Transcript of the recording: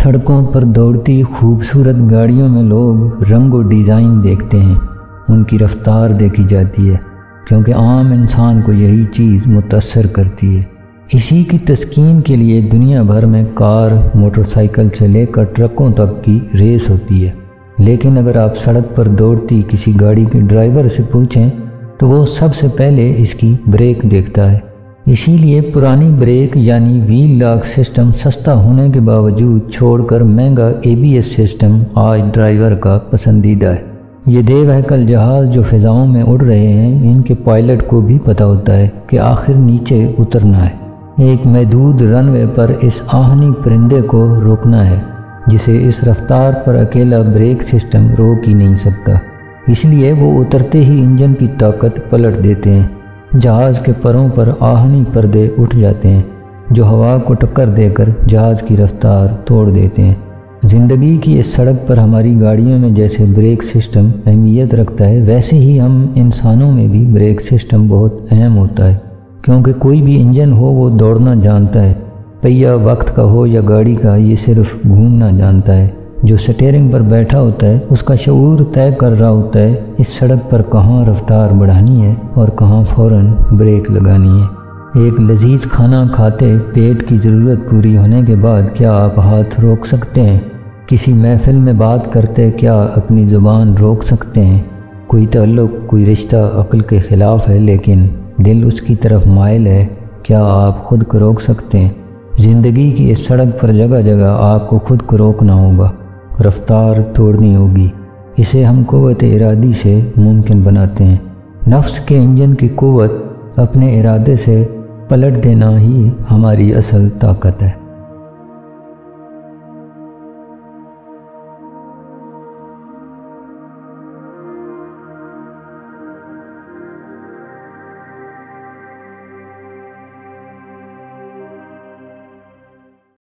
سڑکوں پر دوڑتی خوبصورت گاڑیوں میں لوگ رنگ و ڈیزائن دیکھتے ہیں، ان کی رفتار دیکھی جاتی ہے، کیونکہ عام انسان کو یہی چیز متاثر کرتی ہے۔ اسی کی تسکین کے لیے دنیا بھر میں کار، موٹر سائیکل سے لے کر ٹرکوں تک کی ریس ہوتی ہے۔ لیکن اگر آپ سڑک پر دوڑتی کسی گاڑی کے ڈرائیور سے پوچھیں تو وہ سب سے پہلے اس کی بریک دیکھتا ہے۔ اسی لیے پرانی بریک یعنی وہیل لاک سسٹم سستا ہونے کے باوجود چھوڑ کر مہنگا ABS سسٹم آج ڈرائیور کا پسندیدہ ہے۔ یہ دیو ہیکل جہاز جو فضاؤں میں اڑ رہے ہیں، ان کے پائلٹ کو بھی پتہ ہوتا ہے کہ آخر نیچے اترنا ہے۔ ایک محدود رن وے پر اس آہنی پرندے کو روکنا ہے، جسے اس رفتار پر اکیلا بریک سسٹم روک ہی نہیں سکتا۔ اس لیے وہ اترتے ہی انجن کی طاقت پلٹ دیتے ہیں۔ جہاز کے پروں پر آہنی پردے اٹھ جاتے ہیں جو ہوا کو ٹکر دے کر جہاز کی رفتار توڑ دیتے ہیں۔ زندگی کی اس سڑک پر ہماری گاڑیوں میں جیسے بریک سسٹم اہمیت رکھتا ہے، ویسے ہی ہم انسانوں میں بھی بریک سسٹم بہت اہم ہوتا ہے، کیونکہ کوئی بھی انجن ہو وہ دوڑنا جانتا ہے، پہیہ وقت کا ہو یا گاڑی کا، یہ صرف گھومنا جانتا ہے۔ جو سٹیئرنگ پر بیٹھا ہوتا ہے اس کا شعور طے کر رہا ہوتا ہے اس سڑک پر کہاں رفتار بڑھانی ہے اور کہاں فوراً بریک لگانی ہے۔ ایک لذیذ کھانا کھاتے پیٹ کی ضرورت پوری ہونے کے بعد کیا آپ ہاتھ روک سکتے ہیں؟ کسی محفل میں بات کرتے کیا اپنی زبان روک سکتے ہیں؟ کوئی تعلق، کوئی رشتہ عقل کے خلاف ہے لیکن دل اس کی طرف مائل ہے، کیا آپ خود کو روک سکتے ہیں؟ زندگی کی اس سڑک پر جگہ جگہ آپ کو خود کو روکنا ہوگا، رفتار توڑنی ہوگی۔ اسے ہم قوت ارادی سے ممکن بناتے ہیں۔ نفس کے انجن کی قوت اپنے ارادے سے پلٹ دینا ہی ہماری اصل طاقت ہے۔